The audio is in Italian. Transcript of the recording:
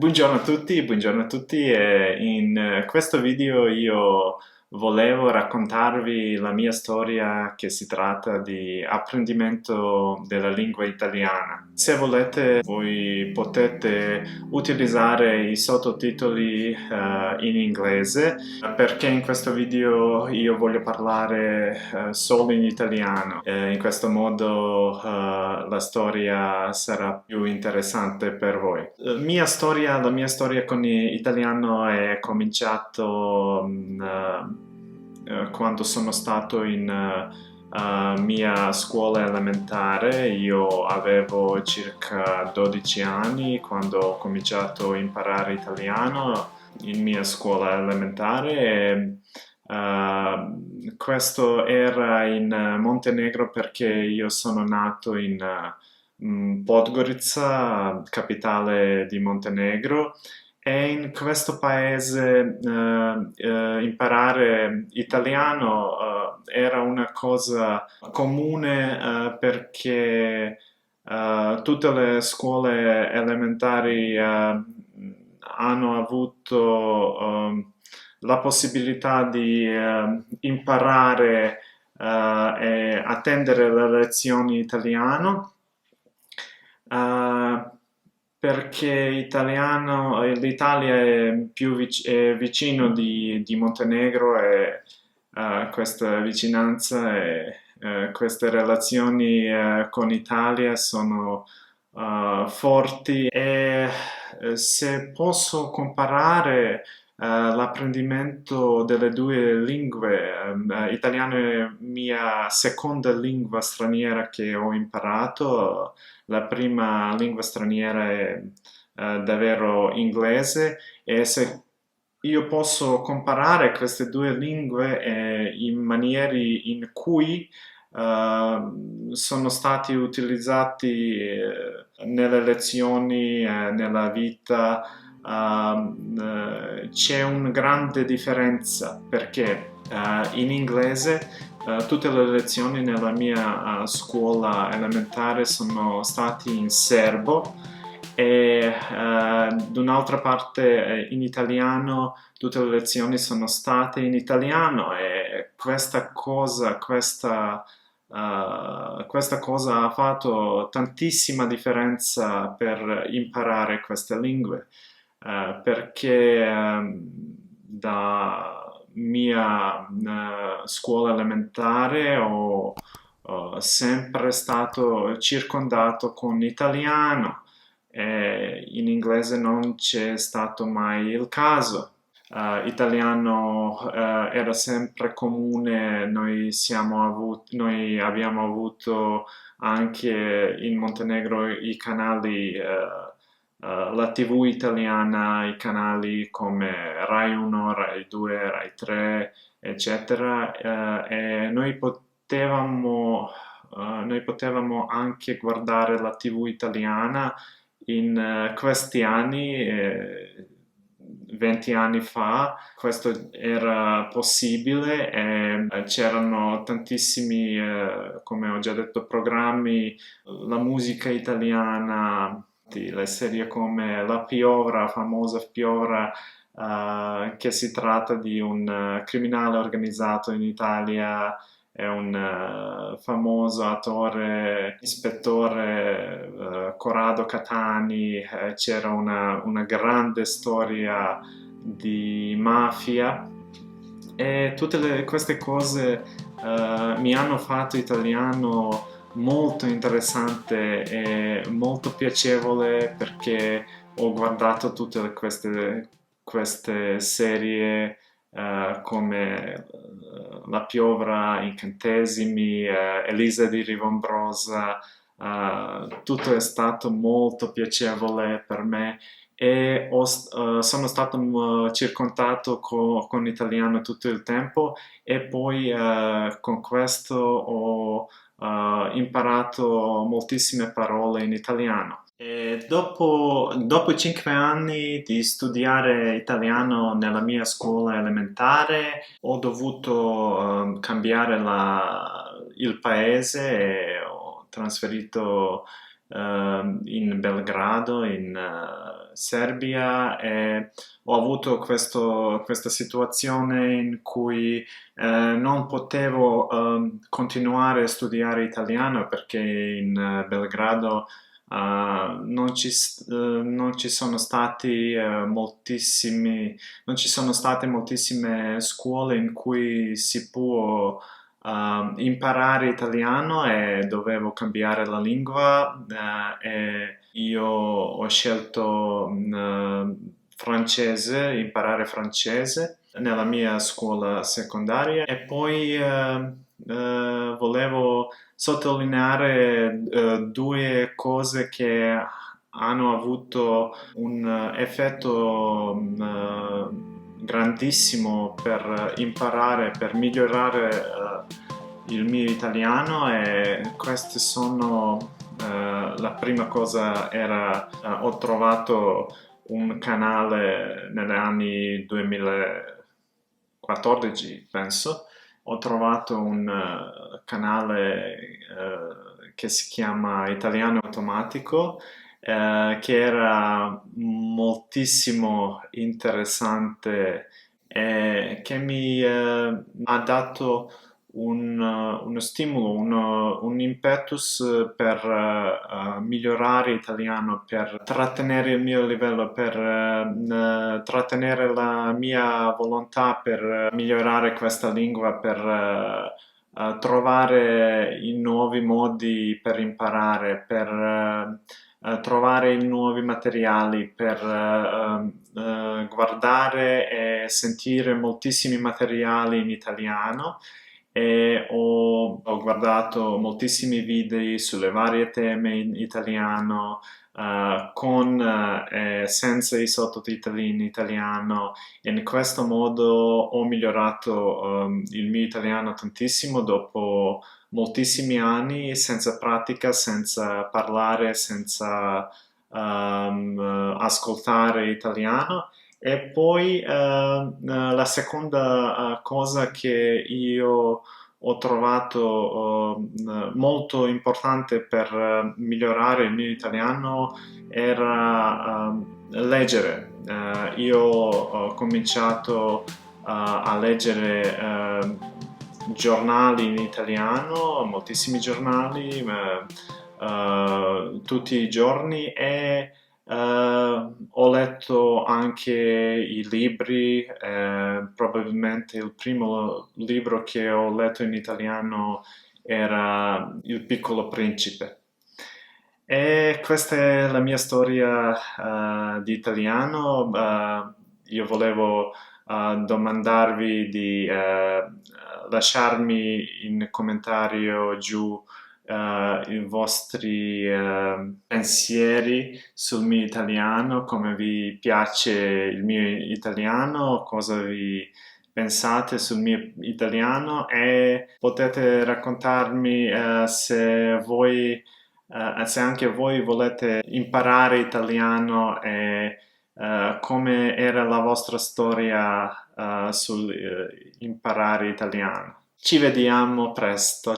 Buongiorno a tutti e in questo video io volevo raccontarvi la mia storia che si tratta di apprendimento della lingua italiana. Se volete voi potete utilizzare i sottotitoli in inglese perché in questo video io voglio parlare solo in italiano. In questo modo la storia sarà più interessante per voi. La mia storia con l'italiano è cominciato quando sono stato in mia scuola elementare. Io avevo circa 12 anni quando ho cominciato a imparare italiano in mia scuola elementare e questo era in Montenegro perché io sono nato in Podgorica, capitale di Montenegro, e in questo paese imparare italiano era una cosa comune perché tutte le scuole elementari hanno avuto la possibilità di imparare e attendere le lezioni italiano eh, perché l'Italia è è vicino di Montenegro e questa vicinanza e queste relazioni con l'Italia sono forti e se posso comparare l'apprendimento delle due lingue, italiano è mia seconda lingua straniera che ho imparato, la prima lingua straniera è davvero inglese e se io posso comparare queste due lingue in maniere in cui sono stati utilizzati nelle lezioni, nella vita, c'è una grande differenza perché in inglese tutte le lezioni nella mia scuola elementare sono state in serbo e d'un'altra parte in italiano tutte le lezioni sono state in italiano e questa cosa ha fatto tantissima differenza per imparare queste lingue, perché da mia scuola elementare ho sempre stato circondato con italiano e in inglese non c'è stato mai il caso. Italiano era sempre comune, noi abbiamo avuto anche in Montenegro i canali, la TV italiana, i canali come Rai 1, Rai 2, Rai 3, eccetera, e noi potevamo anche guardare la TV italiana in questi anni, 20 anni fa, questo era possibile e c'erano tantissimi, come ho già detto, programmi, la musica italiana, le serie come La Piovra, famosa Piovra, che si tratta di un criminale organizzato in Italia è un famoso attore, ispettore Corrado Catani, c'era una grande storia di mafia e queste cose mi hanno fatto italiano molto interessante e molto piacevole perché ho guardato tutte queste serie come La Piovra, Incantesimi, Elisa di Rivombrosa, tutto è stato molto piacevole per me e sono stato circondato con l'italiano tutto il tempo e poi con questo ho imparato moltissime parole in italiano. E dopo 5 anni di studiare italiano nella mia scuola elementare, ho dovuto cambiare il paese e ho trasferito in Belgrado, in Serbia e ho avuto questa situazione in cui non potevo continuare a studiare italiano perché in Belgrado non ci sono stati non ci sono state moltissime scuole in cui si può imparare italiano e dovevo cambiare la lingua e io ho scelto francese, imparare francese nella mia scuola secondaria e poi volevo sottolineare due cose che hanno avuto un effetto grandissimo per imparare, per migliorare il mio italiano e queste sono la prima cosa era ho trovato un canale negli anni 2014 penso ho trovato un canale che si chiama Italiano Automatico che era moltissimo interessante e che mi ha dato uno stimolo, un impetus per migliorare l'italiano, per trattenere il mio livello, per trattenere la mia volontà per migliorare questa lingua, per trovare i nuovi modi per imparare, per trovare i nuovi materiali, per guardare e sentire moltissimi materiali in italiano e ho guardato moltissimi video sulle varie teme in italiano, con e senza i sottotitoli in italiano e in questo modo ho migliorato il mio italiano tantissimo dopo moltissimi anni senza pratica, senza parlare, senza ascoltare italiano. E poi la seconda cosa che io ho trovato molto importante per migliorare il mio italiano era leggere. Io ho cominciato a leggere giornali in italiano, moltissimi giornali, tutti i giorni e ho letto anche i libri, probabilmente il primo libro che ho letto in italiano era Il Piccolo Principe. E questa è la mia storia di italiano. Io volevo domandarvi di lasciarmi in commentario giù i vostri pensieri sul mio italiano, come vi piace il mio italiano, cosa vi pensate sul mio italiano e potete raccontarmi se anche voi volete imparare italiano e come era la vostra storia sul imparare italiano. Ci vediamo presto.